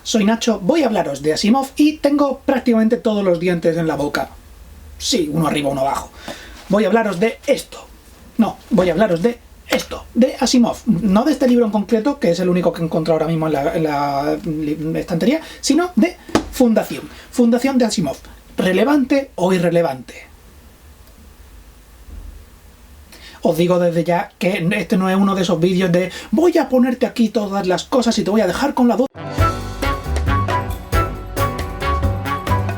soy Nacho, voy a hablaros de Asimov y tengo prácticamente todos los dientes en la boca. Sí, uno arriba, uno abajo. Voy a hablaros de esto. No, voy a hablaros de esto, de Asimov. No de este libro en concreto, que es el único que encuentro ahora mismo en la estantería, sino de Fundación. Fundación de Asimov. ¿Relevante o irrelevante? Os digo desde ya que este no es uno de esos vídeos de voy a ponerte aquí todas las cosas y te voy a dejar con la duda.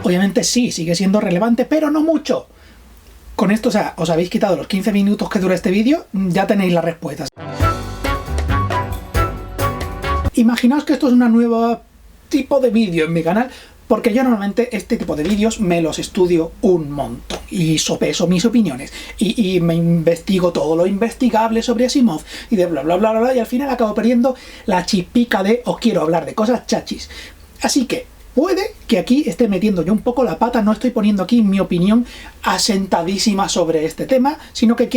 Obviamente sí, sigue siendo relevante, pero no mucho. Con esto, o sea, os habéis quitado los 15 minutos que dura este vídeo, ya tenéis las respuestas. Imaginaos que esto es un nuevo tipo de vídeo en mi canal, porque yo normalmente este tipo de vídeos me los estudio un montón y sopeso mis opiniones y me investigo todo lo investigable sobre Asimov y de bla bla bla bla, y al final acabo perdiendo la chispica de os quiero hablar de cosas chachis. Así que puede que aquí esté metiendo yo un poco la pata, no estoy poniendo aquí mi opinión asentadísima sobre este tema, sino que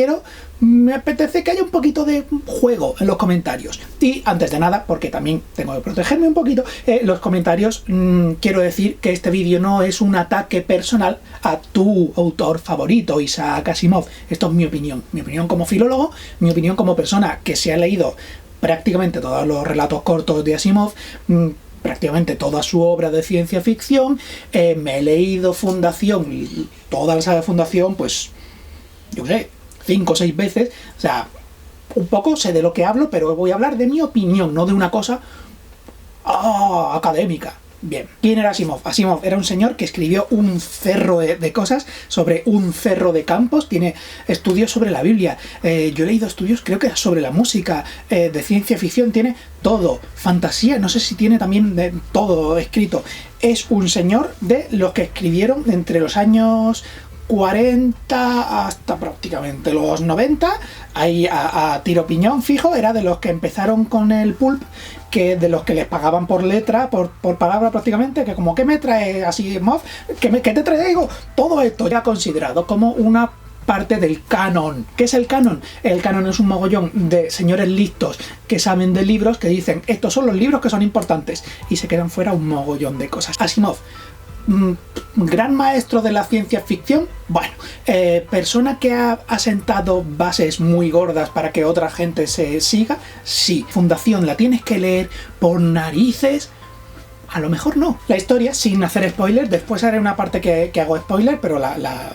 me apetece que haya un poquito de juego en los comentarios. Y antes de nada, porque también tengo que protegerme un poquito, los comentarios, quiero decir que este vídeo no es un ataque personal a tu autor favorito, Isaac Asimov. Esto es mi opinión como filólogo, mi opinión como persona que se ha leído prácticamente todos los relatos cortos de Asimov, prácticamente toda su obra de ciencia ficción, me he leído Fundación, toda la saga de Fundación, pues, yo qué sé, 5 o 6 veces, o sea, un poco sé de lo que hablo, pero voy a hablar de mi opinión, no de una cosa académica. Bien, ¿quién era Asimov? Asimov era un señor que escribió un cerro de cosas sobre un cerro de campos, tiene estudios sobre la Biblia, yo he leído estudios creo que sobre la música, de ciencia ficción, tiene todo, fantasía, no sé si tiene también de todo escrito. Es un señor de los que escribieron entre los años 40 hasta prácticamente los 90, ahí a tiro piñón fijo, era de los que empezaron con el pulp, que de los que les pagaban por letra, por palabra prácticamente, que como ¿qué me trae Asimov? ¿Qué te traigo? Todo esto ya considerado como una parte del canon. ¿Qué es el canon? El canon es un mogollón de señores listos que saben de libros, que dicen estos son los libros que son importantes y se quedan fuera un mogollón de cosas. Asimov, gran maestro de la ciencia ficción, bueno, persona que ha asentado bases muy gordas para que otra gente se siga, sí. Fundación, la tienes que leer por narices. A lo mejor no. La historia, sin hacer spoilers, después haré una parte que hago spoiler, pero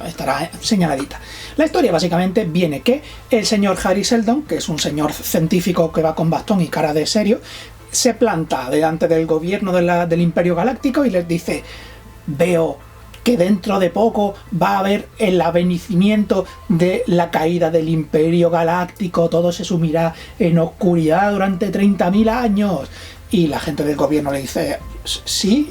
estará señaladita. La historia básicamente viene que el señor Hari Seldon, que es un señor científico que va con bastón y cara de serio, se planta delante del gobierno del Imperio Galáctico y les dice: veo que dentro de poco va a haber el avenimiento de la caída del Imperio Galáctico, todo se sumirá en oscuridad durante 30.000 años. Y la gente del gobierno le dice: sí,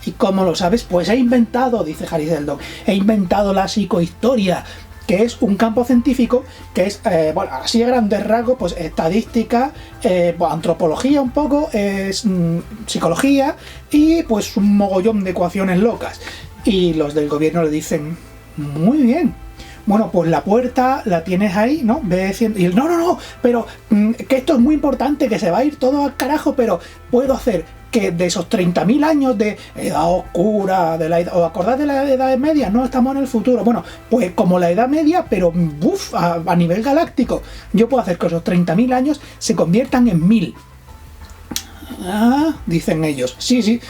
¿y cómo lo sabes? Pues he inventado, dice Hari Seldon, he inventado la psicohistoria, que es un campo científico que es, bueno, así a grandes rasgos, pues estadística, antropología un poco, psicología y pues un mogollón de ecuaciones locas. Y los del gobierno le dicen: muy bien, bueno, pues la puerta la tienes ahí, ¿no? Ve diciendo, y él, no, pero que esto es muy importante, que se va a ir todo al carajo, pero puedo hacer que de esos 30.000 años de edad oscura, ¿os acordáis de la Edad Media? No, estamos en el futuro. Bueno, pues como la Edad Media, pero a nivel galáctico, yo puedo hacer que esos 30.000 años se conviertan en 1.000. Dicen ellos, sí.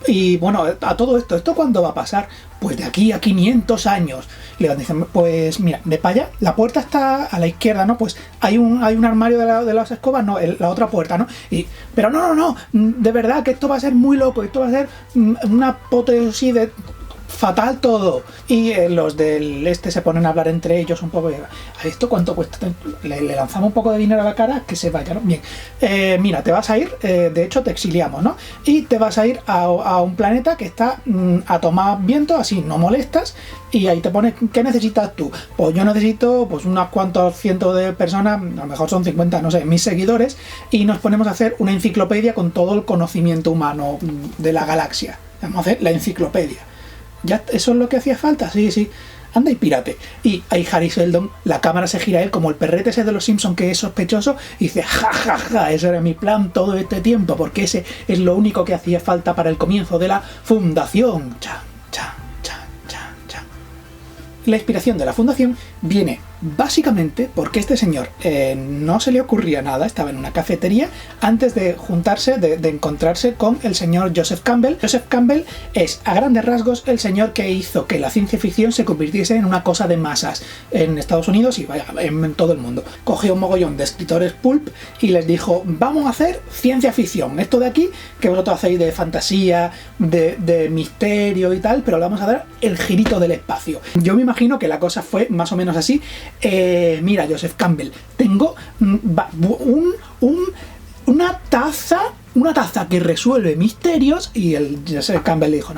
Y bueno, a todo esto, ¿esto cuándo va a pasar? Pues de aquí a 500 años. Le dicen: pues mira, de para allá, la puerta está a la izquierda, ¿no? Pues hay un armario de las escobas, no, la otra puerta, ¿no? Pero no, de verdad que esto va a ser muy loco, esto va a ser una apoteosis de fatal todo. Y los del se ponen a hablar entre ellos un poco. ¿A esto cuánto cuesta? Le lanzamos un poco de dinero a la cara, que se vaya, ¿no? Bien, mira, te vas a ir, de hecho te exiliamos, ¿no? Y te vas a ir a un planeta que está a tomar viento, así no molestas, y ahí te pones, ¿qué necesitas tú? Pues yo necesito pues unos cuantos cientos de personas, a lo mejor son 50, no sé, mis seguidores, y nos ponemos a hacer una enciclopedia con todo el conocimiento humano de la galaxia. Vamos a hacer la enciclopedia. ¿Ya eso es lo que hacía falta? Sí. anda y pírate. Y ahí Harry Seldon, la cámara se gira a él como el perrete ese de los Simpsons que es sospechoso y dice, ja, ja, ja, ese era mi plan todo este tiempo, porque ese es lo único que hacía falta para el comienzo de la fundación. Cha, cha, cha, cha, cha. La inspiración de la fundación viene básicamente porque este señor no se le ocurría nada, estaba en una cafetería antes de juntarse, de encontrarse con el señor Joseph Campbell. Joseph Campbell es, a grandes rasgos, el señor que hizo que la ciencia ficción se convirtiese en una cosa de masas en Estados Unidos y vaya, en todo el mundo. Cogió un mogollón de escritores pulp y les dijo, vamos a hacer ciencia ficción, esto de aquí que vosotros hacéis de fantasía, de misterio y tal, pero le vamos a dar el girito del espacio. Yo me imagino que la cosa fue más o menos así. Mira, Joseph Campbell, tengo una taza que resuelve misterios, y el Joseph Campbell le dijo,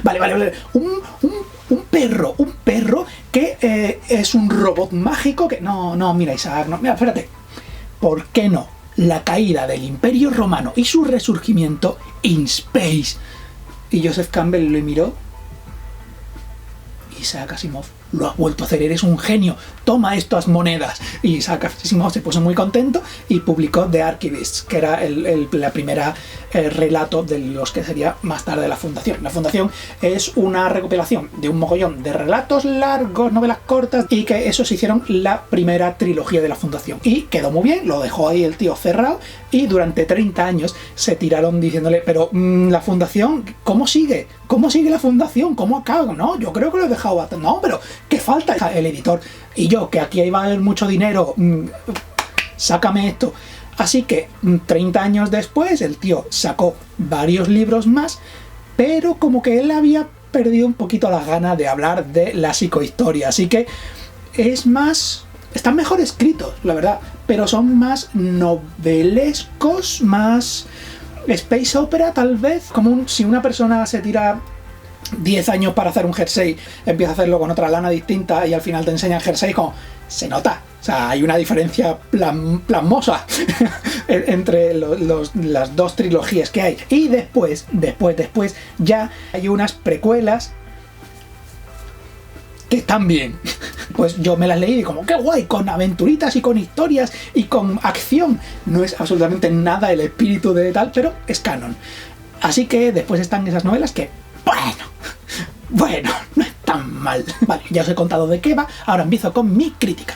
vale, un perro que es un robot mágico que... No, mira, Isaac, no, mira, espérate, ¿por qué no? La caída del Imperio Romano y su resurgimiento in space. Y Joseph Campbell lo miró. Isaac Asimov, lo has vuelto a hacer, eres un genio, toma estas monedas. Y Isaac Asimov se puso muy contento y publicó The Archivists, que era la primera relato de los que sería más tarde la Fundación. La Fundación es una recopilación de un mogollón de relatos largos, novelas cortas, y que esos hicieron la primera trilogía de la Fundación. Y quedó muy bien, lo dejó ahí el tío cerrado, y durante 30 años se tiraron diciéndole, pero la Fundación, ¿cómo sigue? ¿Cómo sigue la Fundación? ¿Cómo acaba? No, yo creo que lo he dejado bastante. No, pero ¿qué falta? El editor y yo, que aquí va a haber mucho dinero, sácame esto. Así que 30 años después el tío sacó varios libros más, pero como que él había perdido un poquito las ganas de hablar de la psicohistoria, así que están mejor escritos, la verdad, pero son más novelescos, más space opera tal vez, como si una persona se tira 10 años para hacer un jersey, empieza a hacerlo con otra lana distinta y al final te enseña el jersey, como se nota. O sea, hay una diferencia plasmosa entre las dos trilogías que hay. Y después ya hay unas precuelas que están bien. Pues yo me las leí y como, qué guay, con aventuritas y con historias y con acción. No es absolutamente nada el espíritu de tal, pero es canon. Así que después están esas novelas que, bueno, no es tan mal. Vale, ya os he contado de qué va, ahora empiezo con mi crítica.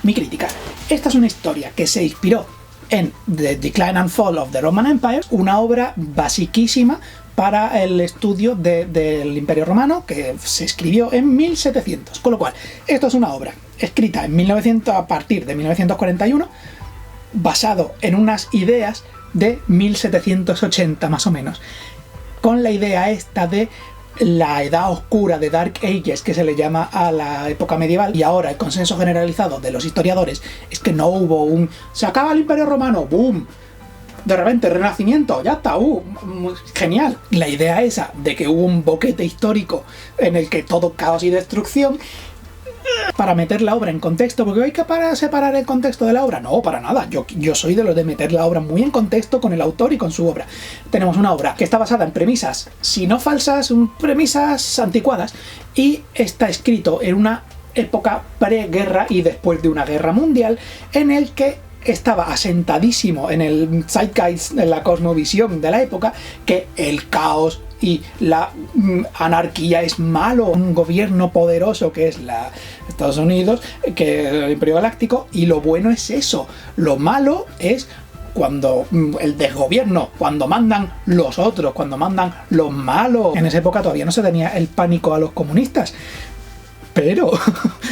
Esta es una historia que se inspiró en The Decline and Fall of the Roman Empire, una obra basiquísima para el estudio del Imperio Romano, que se escribió en 1700. Con lo cual, esto es una obra escrita en 1900, a partir de 1941, basado en unas ideas de 1780 más o menos, con la idea esta de la edad oscura, de Dark Ages, que se le llama a la época medieval. Y ahora el consenso generalizado de los historiadores es que no hubo se acaba el Imperio Romano, ¡boom!, de repente Renacimiento, ya está, genial. La idea esa de que hubo un boquete histórico en el que todo caos y destrucción, para meter la obra en contexto, porque hay que separar el contexto de la obra. No, para nada. Yo soy de los de meter la obra muy en contexto con el autor y con su obra. Tenemos una obra que está basada en premisas, si no falsas, premisas anticuadas, y está escrito en una época preguerra y después de una guerra mundial, en el que estaba asentadísimo en el zeitgeist, en la cosmovisión de la época, que el caos y la anarquía es malo, un gobierno poderoso que es Estados Unidos, que es el Imperio Galáctico, y lo bueno es eso, lo malo es cuando el desgobierno, cuando mandan los otros, cuando mandan los malos. En esa época todavía no se tenía el pánico a los comunistas, pero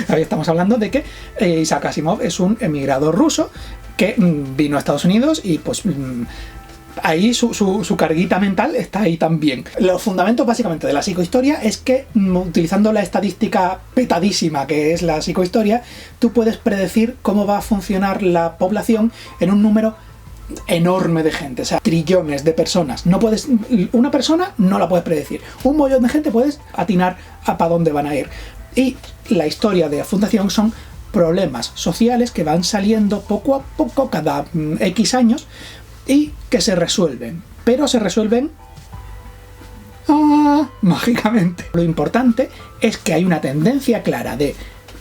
ahí estamos hablando de que Isaac Asimov es un emigrado ruso que vino a Estados Unidos y pues ahí su carguita mental está ahí también. Los fundamentos básicamente de la psicohistoria es que, utilizando la estadística petadísima que es la psicohistoria, tú puedes predecir cómo va a funcionar la población en un número enorme de gente, o sea, trillones de personas. Una persona no la puedes predecir, un montón de gente puedes atinar a para dónde van a ir. Y la historia de la Fundación son problemas sociales que van saliendo poco a poco cada X años y que se resuelven, pero se resuelven mágicamente. Lo importante es que hay una tendencia clara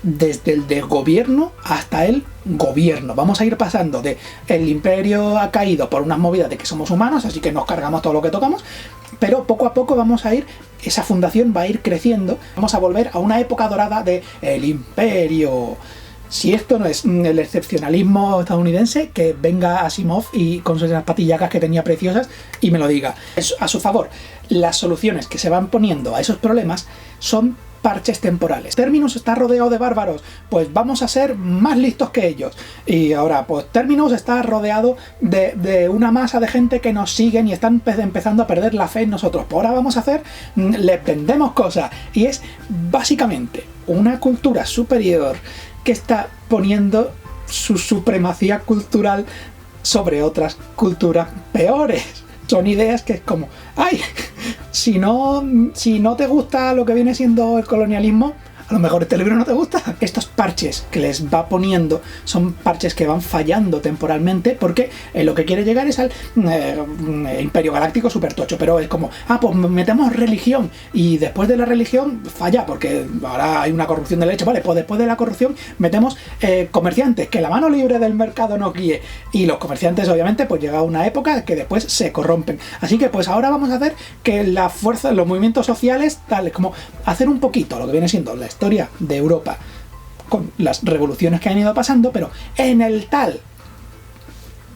desde el desgobierno hasta el gobierno. Vamos a ir pasando de el imperio ha caído por unas movidas de que somos humanos, así que nos cargamos todo lo que tocamos, pero poco a poco vamos a ir, esa fundación va a ir creciendo, vamos a volver a una época dorada de el imperio. Si esto no es el excepcionalismo estadounidense, que venga Asimov y con esas patillacas que tenía preciosas y me lo diga. A su favor, las soluciones que se van poniendo a esos problemas son parches temporales. Terminus está rodeado de bárbaros, pues vamos a ser más listos que ellos. Y ahora, pues Terminus está rodeado de una masa de gente que nos siguen y están empezando a perder la fe en nosotros. Pues ahora vamos a hacer, les vendemos cosas. Y es básicamente una cultura superior que está poniendo su supremacía cultural sobre otras culturas peores. Son ideas que es como, ¡ay! Si no te gusta lo que viene siendo el colonialismo, a lo mejor este libro no te gusta. Estos parches que les va poniendo son parches que van fallando temporalmente porque lo que quiere llegar es al Imperio Galáctico super tocho, pero es como, pues metemos religión y después de la religión falla porque ahora hay una corrupción de la leche, vale, pues después de la corrupción metemos comerciantes, que la mano libre del mercado nos guíe, y los comerciantes obviamente pues llega una época que después se corrompen, así que pues ahora vamos a hacer que la fuerza, los movimientos sociales, tal, como hacer un poquito lo que viene siendo la historia de Europa con las revoluciones que han ido pasando, pero en el tal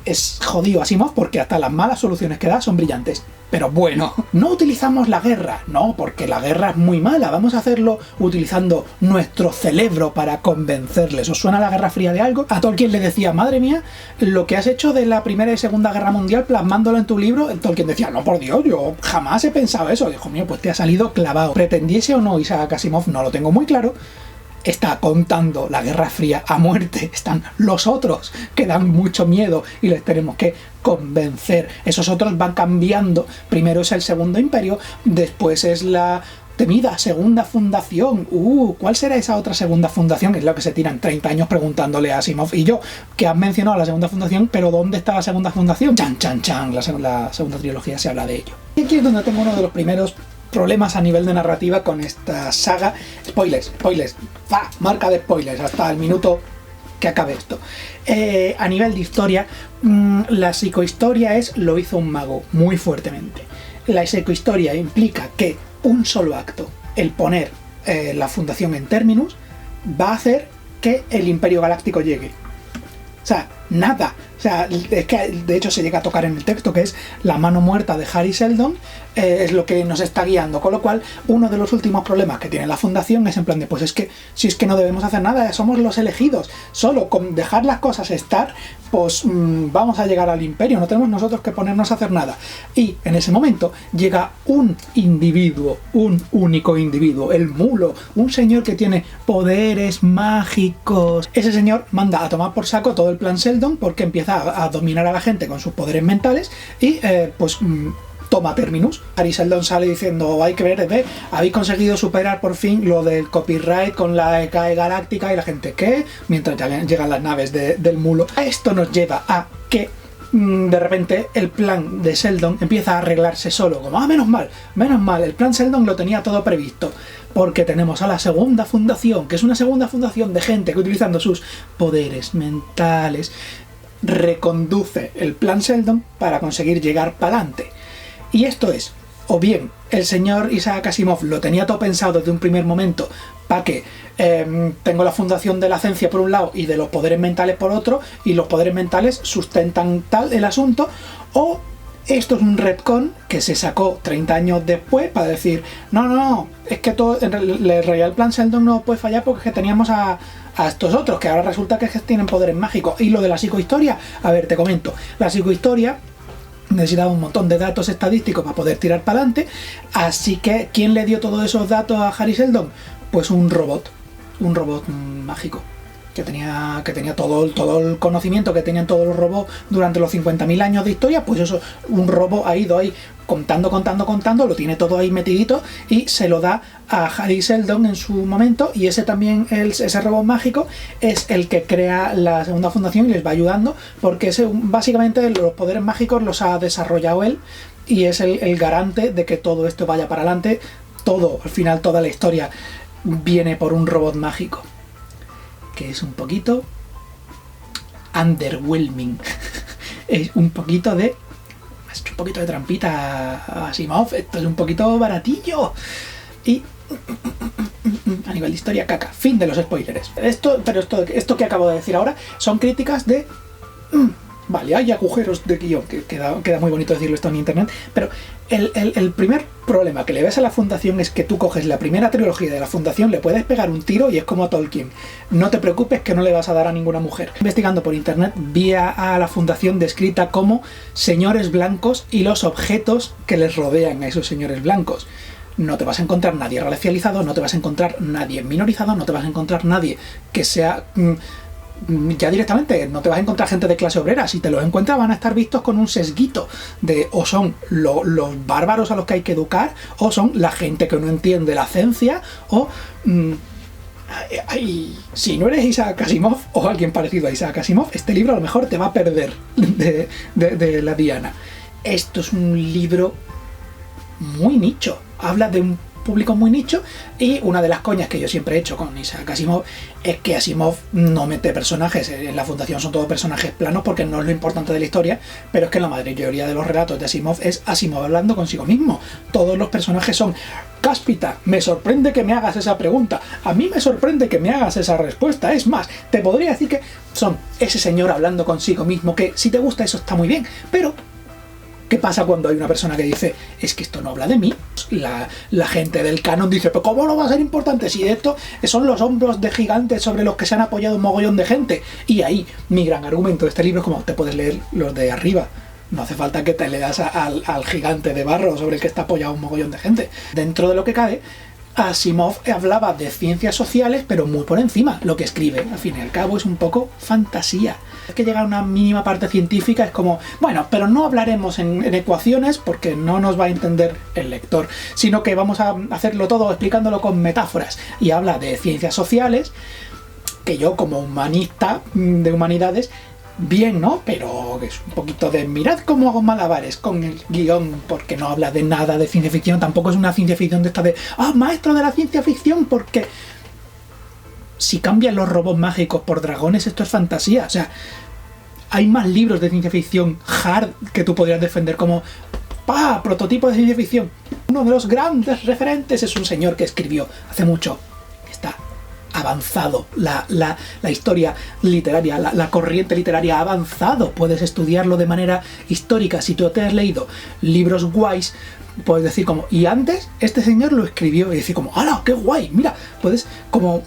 es jodido Asimov porque hasta las malas soluciones que da son brillantes. Pero bueno, no utilizamos la guerra, no, porque la guerra es muy mala, vamos a hacerlo utilizando nuestro cerebro para convencerles. ¿Os suena la Guerra Fría de algo? A Tolkien le decía, madre mía, lo que has hecho de la Primera y Segunda Guerra Mundial plasmándolo en tu libro. Tolkien decía, no, por Dios, yo jamás he pensado eso. Dijo, mío, pues te ha salido clavado. Pretendiese o no Isaac Asimov, no lo tengo muy claro, está contando la Guerra Fría a muerte. Están los otros que dan mucho miedo y les tenemos que convencer. Esos otros van cambiando. Primero es el Segundo Imperio, después es la temida Segunda Fundación. ¿Cuál será esa otra Segunda Fundación? Es lo que se tiran 30 años preguntándole a Asimov y yo, que han mencionado la Segunda Fundación, pero ¿dónde está la Segunda Fundación? Chan, chan, chan. La segunda trilogía se habla de ello. Y aquí es donde tengo uno de los primeros problemas a nivel de narrativa con esta saga. Spoilers, marca de spoilers hasta el minuto que acabe esto. A nivel de historia, la psicohistoria lo hizo un mago muy fuertemente. La psicohistoria implica que un solo acto, el poner la fundación en Terminus, va a hacer que el Imperio Galáctico llegue. O sea, nada. O sea, es que de hecho se llega a tocar en el texto, que es la mano muerta de Hari Seldon, es lo que nos está guiando, con lo cual uno de los últimos problemas que tiene la fundación es en plan de, pues es que si es que no debemos hacer nada, somos los elegidos, solo con dejar las cosas estar, pues vamos a llegar al imperio, no tenemos nosotros que ponernos a hacer nada. Y en ese momento llega un individuo, un único individuo, el mulo, un señor que tiene poderes mágicos. Ese señor manda a tomar por saco todo el plan Seldon porque empieza a dominar a la gente con sus poderes mentales y toma Terminus. Hari Seldon sale diciendo, hay que ver, habéis conseguido superar por fin lo del copyright con la ECAE galáctica, y la gente, ¿qué? Mientras ya llegan las naves del mulo. Esto nos lleva a que de repente el plan de Seldon empieza a arreglarse solo, como, menos mal, el plan Seldon lo tenía todo previsto, porque tenemos a la Segunda Fundación, que es una segunda fundación de gente que utilizando sus poderes mentales reconduce el plan Seldon para conseguir llegar para adelante. Y esto es, o bien el señor Isaac Asimov lo tenía todo pensado desde un primer momento para que tengo la fundación de la ciencia por un lado y de los poderes mentales por otro, y los poderes mentales sustentan tal el asunto, o esto es un retcon que se sacó 30 años después para decir, no, es que todo, en realidad el plan Seldon no puede fallar porque es que teníamos a estos otros, que ahora resulta que tienen poderes mágicos. Y lo de la psicohistoria, a ver, te comento, la psicohistoria necesitaba un montón de datos estadísticos para poder tirar para adelante, así que ¿quién le dio todos esos datos a Hari Seldon? Pues un robot mágico que tenía todo el conocimiento que tenían todos los robots durante los 50.000 años de historia. Pues eso, un robot ha ido ahí contando, lo tiene todo ahí metidito y se lo da a Hari Seldon en su momento, y ese también, ese robot mágico es el que crea la Segunda Fundación y les va ayudando, porque básicamente los poderes mágicos los ha desarrollado él y es el garante de que todo esto vaya para adelante. Todo, al final, toda la historia viene por un robot mágico, que es un poquito underwhelming. Es un poquito de trampita a Asimov. Esto es un poquito baratillo. Y a nivel de historia, caca. Fin de los spoilers. Esto que acabo de decir ahora son críticas de... Vale, hay agujeros de guión, que queda muy bonito decirlo esto en internet, pero el primer problema que le ves a la Fundación es que tú coges la primera trilogía de la Fundación, le puedes pegar un tiro y es como a Tolkien. No te preocupes que no le vas a dar a ninguna mujer. Investigando por internet, vi a la Fundación descrita como señores blancos y los objetos que les rodean a esos señores blancos. No te vas a encontrar nadie racializado, no te vas a encontrar nadie minorizado, no te vas a encontrar nadie que sea... ya directamente no te vas a encontrar gente de clase obrera. Si te los encuentras van a estar vistos con un sesguito de o son los bárbaros a los que hay que educar, o son la gente que no entiende la ciencia, o si no eres Isaac Asimov o alguien parecido a Isaac Asimov, este libro a lo mejor te va a perder de la diana. Esto es un libro muy nicho, habla de un público muy nicho, y una de las coñas que yo siempre he hecho con Isaac Asimov es que Asimov no mete personajes. En la Fundación son todos personajes planos porque no es lo importante de la historia, pero es que la mayoría de los relatos de Asimov es Asimov hablando consigo mismo. Todos los personajes son: Cáspita, me sorprende que me hagas esa pregunta, a mí me sorprende que me hagas esa respuesta, es más, te podría decir que son ese señor hablando consigo mismo, que si te gusta eso está muy bien, pero ¿qué pasa cuando hay una persona que dice, es que esto no habla de mí? La gente del canon dice, pero ¿cómo no va a ser importante si de esto son los hombros de gigantes sobre los que se han apoyado un mogollón de gente? Y ahí mi gran argumento de este libro es como, te puedes leer los de arriba. No hace falta que te leas al gigante de barro sobre el que está apoyado un mogollón de gente. Dentro de lo que cabe, Asimov hablaba de ciencias sociales, pero muy por encima. Lo que escribe, al fin y al cabo, es un poco fantasía. Es que llega a una mínima parte científica, es como, bueno, pero no hablaremos en ecuaciones porque no nos va a entender el lector, sino que vamos a hacerlo todo explicándolo con metáforas. Y habla de ciencias sociales, que yo como humanista de humanidades, bien, ¿no? Pero es un poquito de mirad cómo hago malabares con el guión, porque no habla de nada de ciencia ficción. Tampoco es una ciencia ficción de esta de maestro de la ciencia ficción, porque si cambian los robots mágicos por dragones, esto es fantasía. O sea, hay más libros de ciencia ficción hard que tú podrías defender como prototipo de ciencia ficción. Uno de los grandes referentes es un señor que escribió hace mucho, está avanzado, la historia literaria, la corriente literaria ha avanzado. Puedes estudiarlo de manera histórica. Si tú te has leído libros guays, puedes decir como, y antes este señor lo escribió, y decir como, ¡hala, qué guay! Mira, puedes como,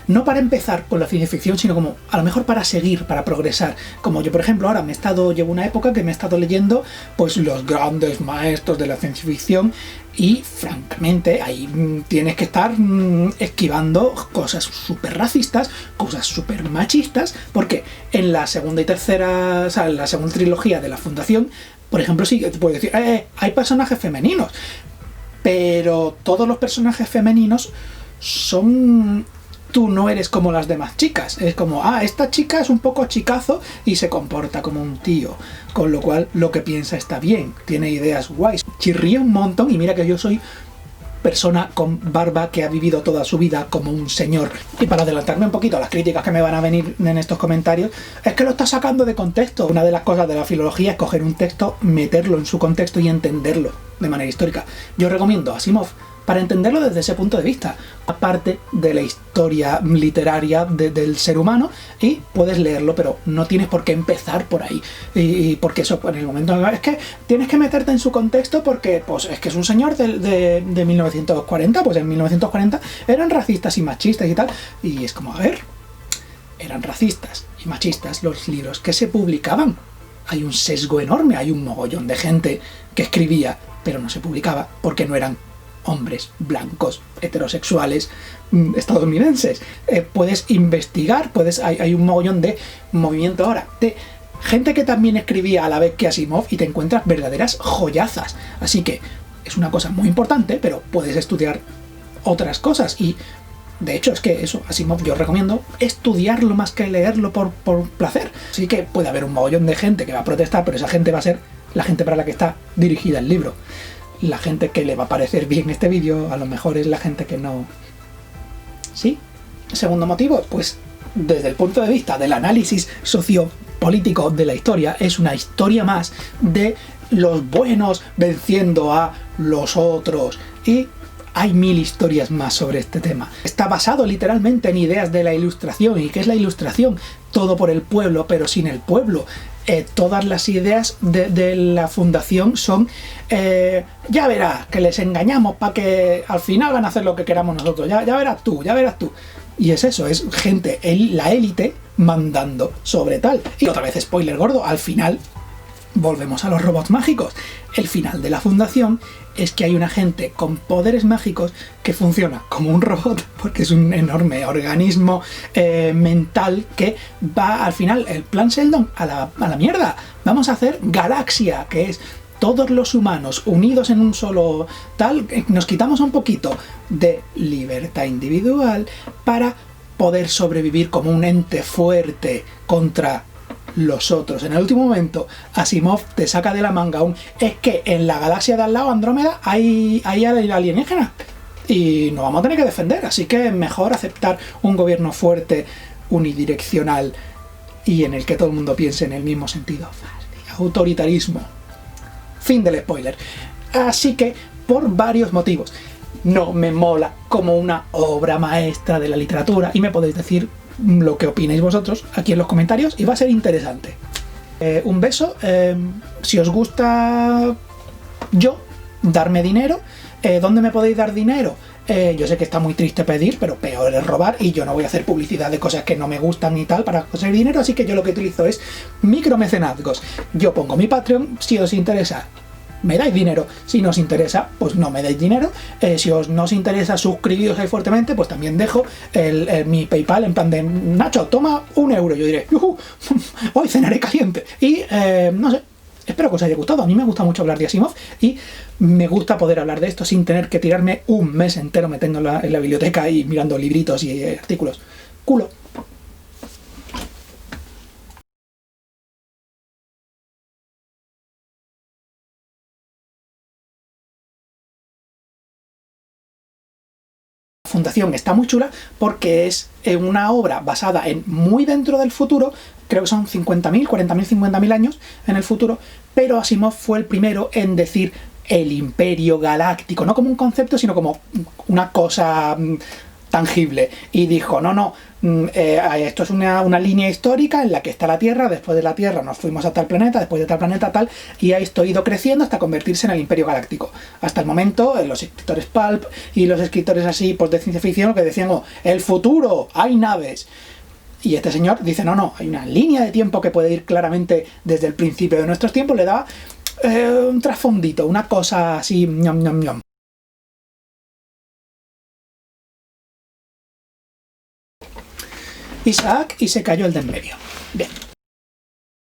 no para empezar con la ciencia ficción, sino como, a lo mejor para seguir, para progresar. Como yo, por ejemplo, ahora llevo una época que me he estado leyendo pues los grandes maestros de la ciencia ficción, y francamente ahí tienes que estar esquivando cosas súper racistas, cosas súper machistas, porque en la segunda y tercera, o sea, en la segunda trilogía de la Fundación, por ejemplo, sí, te puedo decir, hay personajes femeninos, pero todos los personajes femeninos son... Tú no eres como las demás chicas, es como, esta chica es un poco chicazo y se comporta como un tío, con lo cual lo que piensa está bien, tiene ideas guays, chirría un montón, y mira que yo soy persona con barba que ha vivido toda su vida como un señor. Y para adelantarme un poquito a las críticas que me van a venir en estos comentarios, es que lo está sacando de contexto. Una de las cosas de la filología es coger un texto, meterlo en su contexto y entenderlo de manera histórica. Yo recomiendo a Asimov para entenderlo desde ese punto de vista, aparte de la historia literaria del ser humano, y puedes leerlo, pero no tienes por qué empezar por ahí, y porque eso, en el momento es que tienes que meterte en su contexto, porque pues es que es un señor de 1940, pues en 1940 eran racistas y machistas y tal, y es como, a ver, eran racistas y machistas los libros que se publicaban. Hay un sesgo enorme, hay un mogollón de gente que escribía, pero no se publicaba porque no eran hombres blancos, heterosexuales, estadounidenses. Puedes investigar, hay un mogollón de movimiento ahora de gente que también escribía a la vez que Asimov, y te encuentras verdaderas joyazas. Así que es una cosa muy importante, pero puedes estudiar otras cosas, y de hecho es que eso, Asimov, yo recomiendo estudiarlo más que leerlo por placer. Así que puede haber un mogollón de gente que va a protestar, pero esa gente va a ser la gente para la que está dirigida el libro. La gente que le va a parecer bien este vídeo, a lo mejor es la gente que no... ¿Sí? Segundo motivo, pues desde el punto de vista del análisis sociopolítico de la historia, es una historia más de los buenos venciendo a los otros. Y hay 1000 historias más sobre este tema. Está basado literalmente en ideas de la Ilustración. ¿Y qué es la Ilustración? Todo por el pueblo, pero sin el pueblo. Todas las ideas de la fundación son ya verás, que les engañamos para que al final van a hacer lo que queramos nosotros, ya verás tú, ya verás tú. Y es eso, es gente, la élite mandando sobre tal. Y otra vez spoiler gordo, al final volvemos a los robots mágicos. El final de la fundación es que hay una gente con poderes mágicos que funciona como un robot, porque es un enorme organismo mental que va al final, el plan Sheldon, a la mierda. Vamos a hacer galaxia, que es todos los humanos unidos en un solo tal. Nos quitamos un poquito de libertad individual para poder sobrevivir como un ente fuerte contra los otros. En el último momento, Asimov te saca de la manga es que en la galaxia de al lado, Andrómeda, hay alienígenas y nos vamos a tener que defender, así que es mejor aceptar un gobierno fuerte, unidireccional y en el que todo el mundo piense en el mismo sentido. Autoritarismo. Fin del spoiler. Así que, por varios motivos, no me mola como una obra maestra de la literatura, y me podéis decir lo que opináis vosotros aquí en los comentarios y va a ser interesante. Un beso. Si os gusta darme dinero. ¿Dónde me podéis dar dinero? Yo sé que está muy triste pedir, pero peor es robar, y yo no voy a hacer publicidad de cosas que no me gustan ni tal para conseguir dinero, así que yo lo que utilizo es micromecenazgos. Yo pongo mi Patreon, si os interesa me dais dinero, si no os interesa, pues no me dais dinero. Si no os interesa suscribiros ahí fuertemente, pues también dejo mi PayPal en plan de Nacho, toma 1 euro, yo diré, ¡yujú! Hoy cenaré caliente. Y no sé, espero que os haya gustado. A mí me gusta mucho hablar de Asimov y me gusta poder hablar de esto sin tener que tirarme un mes entero metiendo en la biblioteca y mirando libritos y artículos. Culo. Fundación está muy chula porque es una obra basada en muy dentro del futuro, creo que son 50.000, 40.000, 50.000 años en el futuro, pero Asimov fue el primero en decir el imperio galáctico, no como un concepto, sino como una cosa tangible, y dijo, no, esto es una línea histórica en la que está la Tierra, después de la Tierra nos fuimos a tal planeta, después de tal planeta tal, y esto ha ido creciendo hasta convertirse en el Imperio Galáctico. Hasta el momento, los escritores pulp y los escritores así pues, de ciencia ficción que decían, el futuro, hay naves. Y este señor dice, no, hay una línea de tiempo que puede ir claramente desde el principio de nuestros tiempos, le da un trasfondito, una cosa así, ñam, ñam, ñam. Isaac y se cayó el de en medio. Bien.